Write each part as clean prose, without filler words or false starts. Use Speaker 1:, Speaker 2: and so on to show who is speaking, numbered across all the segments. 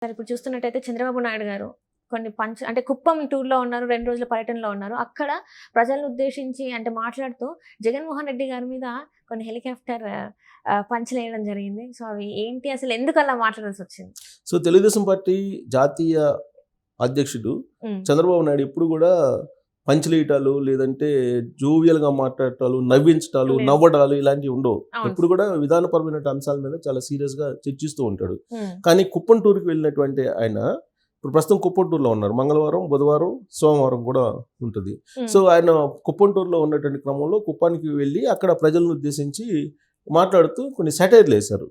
Speaker 1: Sir ఇప్పుడు చూస్తున్నట్టయితే చంద్రబాబు నాయుడు గారు కొన్ని అంటే కుప్పం టూర్‌లో ఉన్నారు. 2 రోజుల పర్యటనలో ఉన్నారు. అక్కడ ప్రజలను ఉద్దేశించి అంటే మాట్లాడుతూ జగన్మోహన్ రెడ్డి గారి మీద కొన్ని హెలికాప్టర్ పంచులేయడం జరిగింది. సో, అవి ఏంటి అసలు ఎందుకలా మాట్లాడాల్సొచ్చింది?
Speaker 2: సో, తెలుగుదేశం పార్టీ జాతీయ అధ్యక్షుడు చంద్రబాబు నాయుడు ఎప్పుడు కూడా పంచులేయటాలు, లేదంటే జోవియల్‌గా మాట్లాడటాలు, నవ్వించటాలు,
Speaker 1: లేదు.
Speaker 2: నవ్వడాలు ఇలాంటివి ఉండవు.
Speaker 1: అవును.
Speaker 2: ఎప్పుడు కూడా విధానపరమైన అంశాల మీద చాలా సీరియస్‌గా చర్చిస్తూ ఉంటాడు.
Speaker 1: హ్మ్.
Speaker 2: కానీ కుప్పం టూర్‌కి వెళ్ళినటువంటి ఆయన ఇప్పుడు ప్రస్తుతం కుప్పం టూర్‌లో ఉన్నారు. మంగళవారం, బుధవారం, సోమవారం కూడా ఉంటుంది. సో, ఆయన కుప్పం టూర్‌లో ఉన్నటువంటి క్రమంలో కుప్పానికి వెళ్ళి అక్కడ ప్రజలను ఉద్దేశించి మాట్లాడుతూ కొన్ని సెటైర్లు వేశారు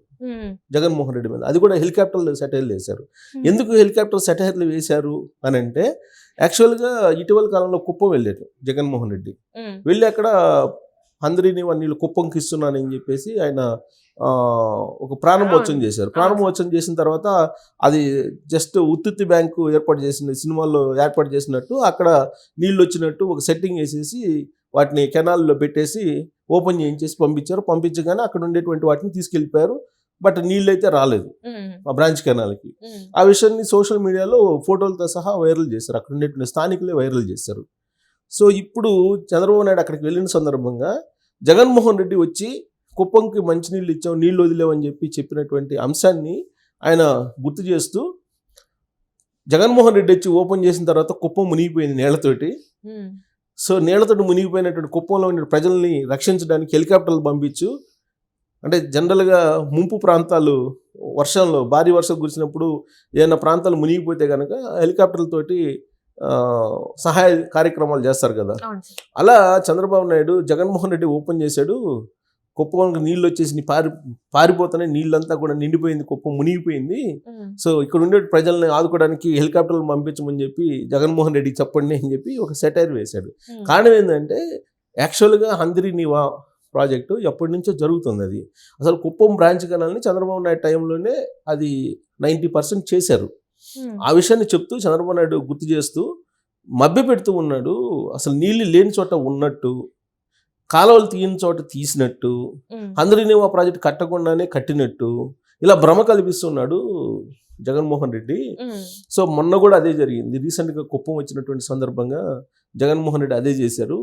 Speaker 2: జగన్మోహన్ రెడ్డి మీద. అది కూడా హెలికాప్టర్లు సెటైర్లు వేశారు. ఎందుకు హెలికాప్టర్ సెటైర్లు వేశారు అని అంటే, యాక్చువల్గా ఇటీవల కాలంలో కుప్పం వెళ్ళారు జగన్మోహన్ రెడ్డి. వెళ్ళి అక్కడ అందరినీ నీళ్ళు కుప్పంకి ఇస్తున్నానని చెప్పేసి ఆయన ఒక ప్రారంభోత్సవం చేశారు. ప్రారంభోత్సవం చేసిన తర్వాత అది జస్ట్ ఉత్తుత్తి బ్యాంకు ఏర్పాటు చేసిన సినిమాల్లో ఏర్పాటు చేసినట్టు అక్కడ నీళ్ళు వచ్చినట్టు ఒక సెట్టింగ్ వేసేసి వాటిని కెనాల్లో పెట్టేసి ఓపెన్ చేయించేసి పంపించారు. పంపించగానే అక్కడ ఉండేటువంటి వాటిని తీసుకెళ్ళిపోయారు. బట్ నీళ్ళు అయితే రాలేదు ఆ బ్రాంచ్ కెనాల్కి. ఆ విషయాన్ని సోషల్ మీడియాలో ఫోటోలతో సహా వైరల్ చేశారు. అక్కడ ఉండేటువంటి స్థానికులే వైరల్ చేశారు. సో, ఇప్పుడు చంద్రబాబు నాయుడు అక్కడికి వెళ్ళిన సందర్భంగా జగన్మోహన్ రెడ్డి వచ్చి కుప్పంకి మంచినీళ్ళు ఇచ్చాం, నీళ్ళు వదిలేవని చెప్పినటువంటి అంశాన్ని ఆయన గుర్తు చేస్తూ, జగన్మోహన్ రెడ్డి వచ్చి ఓపెన్ చేసిన తర్వాత కుప్పం మునిగిపోయింది నీళ్లతోటి. సో, నీళ్లతోటి మునిగిపోయినటువంటి కుప్పంలో ఉన్న ప్రజల్ని రక్షించడానికి హెలికాప్టర్లు పంపించు. అంటే జనరల్గా ముంపు ప్రాంతాలు వర్షంలో భారీ వర్షం కురిసినప్పుడు ఏదైనా ప్రాంతాలు మునిగిపోతే కనుక హెలికాప్టర్లతోటి సహాయ కార్యక్రమాలు చేస్తారు కదా. అలా చంద్రబాబు నాయుడు జగన్మోహన్ రెడ్డి ఓపెన్ చేశాడు. కుప్పంకి నీళ్ళు వచ్చేసి పారిపోతానే నీళ్ళంతా కూడా నిండిపోయింది, కుప్పం మునిగిపోయింది. సో, ఇక్కడ ఉండే ప్రజల్ని ఆదుకోవడానికి హెలికాప్టర్లు పంపించమని చెప్పి జగన్మోహన్ రెడ్డికి చెప్పండి అని చెప్పి ఒక సెటైర్ వేశాడు. కారణం ఏంటంటే, యాక్చువల్గా హంద్రీ నీవా ప్రాజెక్టు ఎప్పటి నుంచో జరుగుతుంది. అది అసలు కుప్పం బ్రాంచ్ కెనాల్ని చంద్రబాబు నాయుడు టైంలోనే అది 90% చేశారు. ఆ విషయాన్ని చెప్తూ చంద్రబాబు నాయుడు గుర్తు చేస్తూ మభ్య పెడుతూ ఉన్నాడు. అసలు నీళ్ళు లేని చోట ఉన్నట్టు, కాలువలు తీయని చోట తీసినట్టు, హంద్రీనేవా ప్రాజెక్టు కట్టకుండానే కట్టినట్టు ఇలా భ్రమ కల్పిస్తున్నాడు జగన్మోహన్ రెడ్డి. సో, మొన్న కూడా అదే జరిగింది. రీసెంట్గా కుప్పం వచ్చినటువంటి సందర్భంగా జగన్మోహన్ రెడ్డి అదే చేశారు.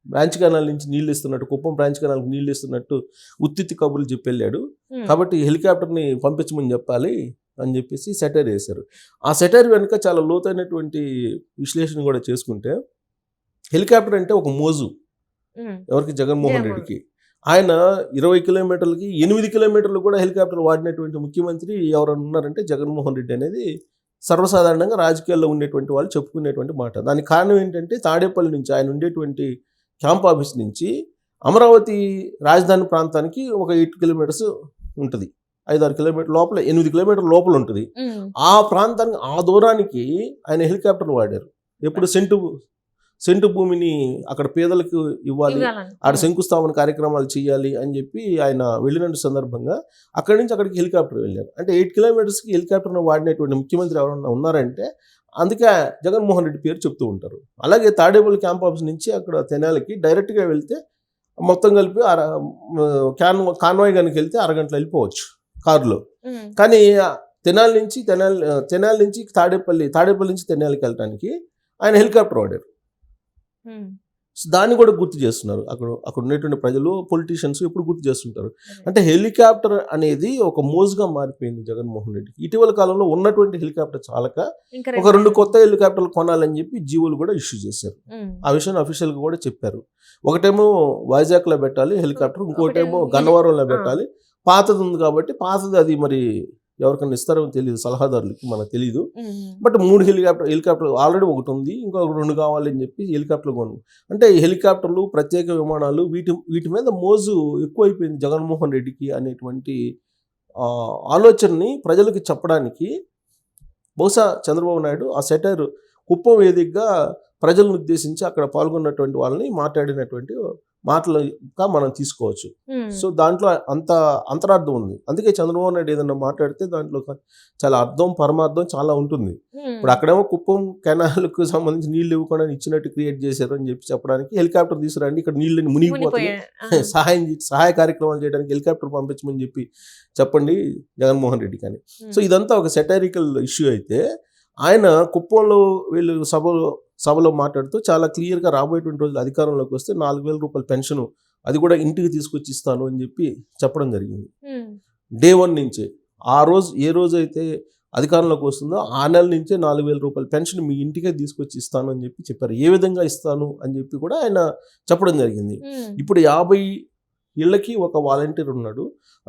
Speaker 2: బ్రాంచ్ కెనాల్ నుంచి నీళ్ళు ఇస్తున్నట్టు, కుప్పం బ్రాంచ్ కెనాల్కి నీళ్ళు ఇస్తున్నట్టు ఉత్తిత్తి కబుర్లు చెప్పి వెళ్ళాడు. కాబట్టి హెలికాప్టర్ని పంపించమని చెప్పాలి అని చెప్పేసి సెటైర్ వేశారు. ఆ సెటైర్ వెనుక చాలా లోతైనటువంటి విశ్లేషణ కూడా చేసుకుంటే, హెలికాప్టర్ అంటే ఒక మోజు ఎవరికి, జగన్మోహన్ రెడ్డికి. ఆయన 20 కిలోమీటర్లకి 8 కిలోమీటర్లు కూడా హెలికాప్టర్ వాడినటువంటి ముఖ్యమంత్రి ఎవరన్నా ఉన్నారంటే జగన్మోహన్ రెడ్డి అనేది సర్వసాధారణంగా రాజకీయాల్లో ఉండేటువంటి వాళ్ళు చెప్పుకునేటువంటి మాట. దానికి కారణం ఏంటంటే, తాడేపల్లి నుంచి ఆయన ఉండేటువంటి క్యాంప్ ఆఫీస్ నుంచి అమరావతి రాజధాని ప్రాంతానికి ఒక 8 కిలోమీటర్స్ ఉంటుంది. 5-6 కిలోమీటర్ లోపల, 8 కిలోమీటర్ లోపల ఉంటుంది. ఆ ప్రాంతానికి, ఆ దూరానికి ఆయన హెలికాప్టర్లు వాడారు. ఎప్పుడు సెంటు భూమిని అక్కడ పేదలకు ఇవ్వాలి, ఆడ శంకుస్థాపన కార్యక్రమాలు చేయాలి అని చెప్పి ఆయన వెళ్ళిన సందర్భంగా అక్కడి నుంచి అక్కడికి హెలికాప్టర్ వెళ్ళారు. అంటే 8 కిలోమీటర్స్కి హెలికాప్టర్ను వాడినటువంటి ముఖ్యమంత్రి ఎవరన్నా ఉన్నారంటే అందుకే జగన్మోహన్ రెడ్డి పేరు చెప్తూ ఉంటారు. అలాగే తాడేపల్లి క్యాంప్ ఆఫీస్ నుంచి అక్కడ తెనాలికి డైరెక్ట్గా వెళ్తే మొత్తం కలిపి కాన్వాయ్ కనుక వెళ్తే అరగంటలో వెళ్ళిపోవచ్చు కారులో. కానీ తెనాలి నుంచి తాడేపల్లి నుంచి తెనాలికి వెళ్ళడానికి ఆయన హెలికాప్టర్ వాడారు. దాన్ని కూడా గుర్తు చేస్తున్నారు అక్కడ ఉండేటువంటి ప్రజలు, పొలిటీషియన్స్ ఎప్పుడు గుర్తు చేస్తుంటారు. అంటే హెలికాప్టర్ అనేది ఒక మోజుగా మారిపోయింది జగన్మోహన్ రెడ్డికి. ఇటీవల కాలంలో ఉన్నటువంటి హెలికాప్టర్ చాలక ఒక 2 కొత్త హెలికాప్టర్లు కొనాలని చెప్పి జీవోలు కూడా ఇష్యూ చేశారు. ఆ విషయాన్ని అఫీషియల్గా కూడా చెప్పారు. ఒకటేమో వైజాగ్లో పెట్టాలి హెలికాప్టర్, ఇంకోటేమో గన్నవరంలో పెట్టాలి. పాతది ఉంది కాబట్టి పాతది అది మరి ఎవరికైనా ఇస్తారో తెలియదు, సలహాదారులకి మనకు తెలియదు. బట్ 3 హెలికాప్టర్ ఆల్రెడీ ఒకటి ఉంది, ఇంకొక 2 కావాలి అని చెప్పి హెలికాప్టర్లు కొను. అంటే హెలికాప్టర్లు, ప్రత్యేక విమానాలు, వీటి మీద మోజు ఎక్కువైపోయింది జగన్మోహన్ రెడ్డికి అనేటువంటి ఆలోచనని ప్రజలకు చెప్పడానికి బహుశా చంద్రబాబు నాయుడు ఆ సెటైర్ కుప్పం వేదికగా ప్రజలను ఉద్దేశించి అక్కడ పాల్గొన్నటువంటి వాళ్ళని మాట్లాడినటువంటి మాటలుగా మనం తీసుకోవచ్చు. సో దాంట్లో అంత అంతరార్థం ఉంది. అందుకే చంద్రబాబు నాయుడు ఏదన్నా మాట్లాడితే దాంట్లో చాలా అర్థం పరమార్థం చాలా ఉంటుంది. ఇప్పుడు అక్కడేమో కుప్పం కెనాల్కు సంబంధించి నీళ్లు ఇవ్వకుండా ఇచ్చినట్టు క్రియేట్ చేశారు అని చెప్పడానికి హెలికాప్టర్ తీసుకురండి, ఇక్కడ నీళ్ళని మునిగిపోతాయి, సహాయ కార్యక్రమాలు చేయడానికి హెలికాప్టర్ పంపించమని చెప్పండి జగన్మోహన్ రెడ్డి కానీ. సో ఇదంతా ఒక సెటైరికల్ ఇష్యూ అయితే, ఆయన కుప్పంలో వీళ్ళు సభలో మాట్లాడుతూ చాలా క్లియర్గా రాబోయేటువంటి రోజులు అధికారంలోకి వస్తే 4,000 రూపాయల పెన్షన్, అది కూడా ఇంటికి తీసుకొచ్చి ఇస్తాను అని చెప్పడం జరిగింది. డే 1 నుంచే ఏ రోజు అయితే అధికారంలోకి వస్తుందో ఆ నెల నుంచే 4,000 రూపాయల పెన్షన్ మీ ఇంటికే తీసుకొచ్చి ఇస్తాను అని చెప్పారు. ఏ విధంగా ఇస్తాను అని చెప్పి కూడా ఆయన చెప్పడం జరిగింది. ఇప్పుడు 50 ఇళ్ళకి ఒక వాలంటీర్ ఉన్నాడు.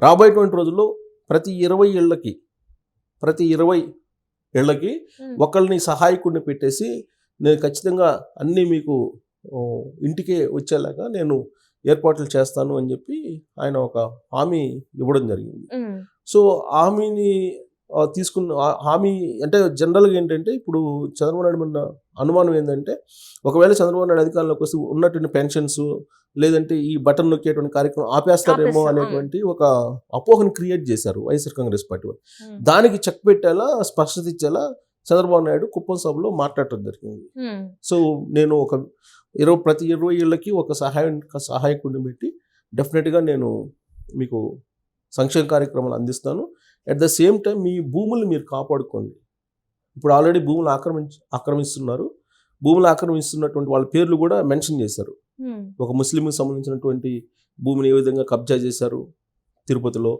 Speaker 2: రాబోయేటువంటి రోజుల్లో ప్రతి 20 ఇళ్ళకి ఒకళ్ళని సహాయకుడిని పెట్టేసి నేను ఖచ్చితంగా అన్నీ మీకు ఇంటికే వచ్చేలాగా నేను ఏర్పాట్లు చేస్తాను అని చెప్పి ఆయన ఒక హామీ ఇవ్వడం జరిగింది. సో హామీని తీసుకున్న హామీ అంటే జనరల్గా ఏంటంటే, ఇప్పుడు చంద్రబాబు నాయుడు మన అనుమానం ఏంటంటే, ఒకవేళ చంద్రబాబు నాయుడు అధికారంలోకి వస్తే ఉన్నటువంటి పెన్షన్స్ లేదంటే ఈ బటన్ నొక్కేటువంటి కార్యక్రమం ఆపేస్తారేమో అనేటువంటి ఒక అపోహను క్రియేట్ చేశారు వైఎస్ఆర్ కాంగ్రెస్ పార్టీ వాళ్ళు. దానికి చెక్ పెట్టేలా, స్పష్టత ఇచ్చేలా చంద్రబాబు నాయుడు కుప్పం సభలో మాట్లాడటం జరిగింది. సో నేను ప్రతి 20 ఇళ్ళకి ఒక సహాయకుడిని పెట్టి డెఫినెట్గా నేను మీకు సంక్షేమ కార్యక్రమాలు అందిస్తాను. అట్ ద సేమ్ టైం మీ భూములు మీరు కాపాడుకోండి. ఇప్పుడు ఆల్రెడీ భూములు ఆక్రమిస్తున్నారు. భూములు ఆక్రమిస్తున్నటువంటి వాళ్ళ పేర్లు కూడా మెన్షన్ చేశారు. ఒక ముస్లింకి సంబంధించినటువంటి భూమిని ఏ విధంగా కబ్జా చేశారు తిరుపతిలో,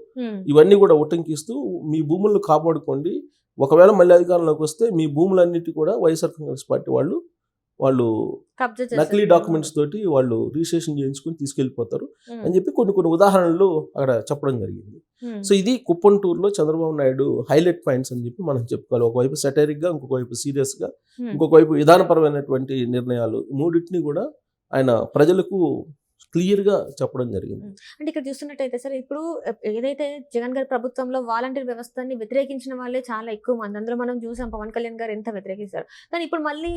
Speaker 2: ఇవన్నీ కూడా ఉటంకిస్తూ మీ భూములను కాపాడుకోండి. ఒకవేళ మళ్ళీ అధికారంలోకి వస్తే మీ భూములన్నిటి కూడా వైఎస్ఆర్ కాంగ్రెస్ పార్టీ వాళ్ళు నకిలీ డాక్యుమెంట్స్ తోటి వాళ్ళు రిజిస్ట్రేషన్ చేయించుకుని తీసుకెళ్లిపోతారు అని చెప్పి కొన్ని ఉదాహరణలు అక్కడ చెప్పడం జరిగింది. సో ఇది కుప్పం టూర్లో చంద్రబాబు నాయుడు హైలైట్ పాయింట్స్ అని చెప్పి మనం చెప్పుకోవాలి. ఒకవైపు సెటైరిక్గా, ఇంకొక వైపు సీరియస్గా, ఇంకొక వైపు విధానపరమైనటువంటి నిర్ణయాలు, మూడింటిని కూడా ఆయన ప్రజలకు క్లియర్గా చెప్పడం జరిగింది.
Speaker 1: అంటే ఇక్కడ చూస్తున్నట్టయితే సార్, ఇప్పుడు ఏదైతే జగన్ గారి ప్రభుత్వంలో వాలంటీర్ వ్యవస్థని వ్యతిరేకించిన వాళ్ళే చాలా ఎక్కువ మంది, అందులో మనం చూసాం పవన్ కళ్యాణ్ గారు ఎంత వ్యతిరేకిస్తారు. కానీ ఇప్పుడు మళ్ళీ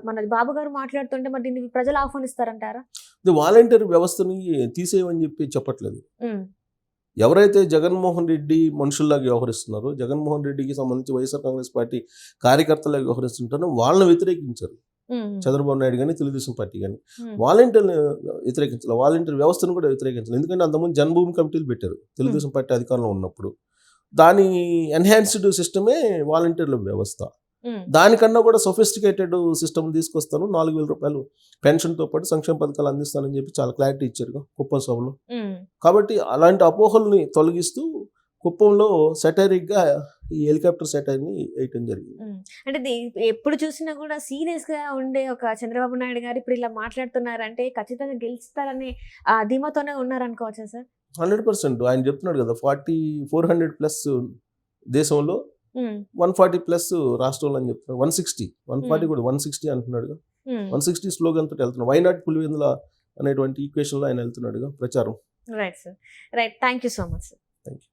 Speaker 1: మన బాబు గారు మాట్లాడుతుంటే మరి దీన్ని ప్రజలు ఆహ్వానిస్తారంటారా?
Speaker 2: వాలంటీర్ వ్యవస్థని తీసేయమని చెప్పట్లేదు. ఎవరైతే జగన్మోహన్ రెడ్డి మనుషుల్లాగా వ్యవహరిస్తున్నారో, జగన్మోహన్ రెడ్డికి సంబంధించి వైఎస్ఆర్ కాంగ్రెస్ పార్టీ కార్యకర్తలాగా వ్యవహరిస్తుంటారో వాళ్ళని వ్యతిరేకించారు చంద్రబాబు నాయుడు కానీ తెలుగుదేశం పార్టీ కానీ. వాలంటీర్ని వ్యతిరేకించాలి, వాలంటీర్ వ్యవస్థను కూడా వ్యతిరేకించాలి. ఎందుకంటే అంతకుముందు జన్మభూమి కమిటీలు పెట్టారు తెలుగుదేశం పార్టీ అధికారంలో ఉన్నప్పుడు. దాని ఎన్హాన్స్డ్ సిస్టమే వాలంటీర్ల వ్యవస్థ. దానికన్నా కూడా సొఫిస్టికేటెడ్ సిస్టమ్ తీసుకొస్తాను, 4,000 రూపాయలు పెన్షన్తో పాటు సంక్షేమ పథకాలు అందిస్తానని చెప్పి చాలా క్లారిటీ ఇచ్చారు కుప్పం సభలో. కాబట్టి అలాంటి అపోహల్ని తొలగిస్తూ కుప్పంలో సెటైరిక్గా ఈ హెలికాప్టర్ సెటైర్ని వేయటం జరిగింది.
Speaker 1: అంటే ఎప్పుడు చూసినా కూడా సీరియస్గా ఉండే ఒక చంద్రబాబు నాయుడు గారు ఇప్పుడు ఇలా మాట్లాడుతున్నారంటే ఖచ్చితంగా గెలుస్తారనే ధీమాతోనే ఉన్నారనుకోవచ్చా సార్?
Speaker 2: 100%. ఆయన చెప్తున్నాడు కదా, 400+ దేశంలో 140+ రాష్ట్రంలో అని చెప్తున్నాడు. 140 కూడా 160 అంటున్నాడుగా. 160 స్లోగన్ తోటి వెళ్తున్నాడు. వైనాట్ పులివెందుల అనేటువంటి ఈక్వేషన్లో ఆయన వెళ్తున్నాడుగా ప్రచారం.
Speaker 1: Right sir, right. Thank you so much sir.
Speaker 2: Thank you.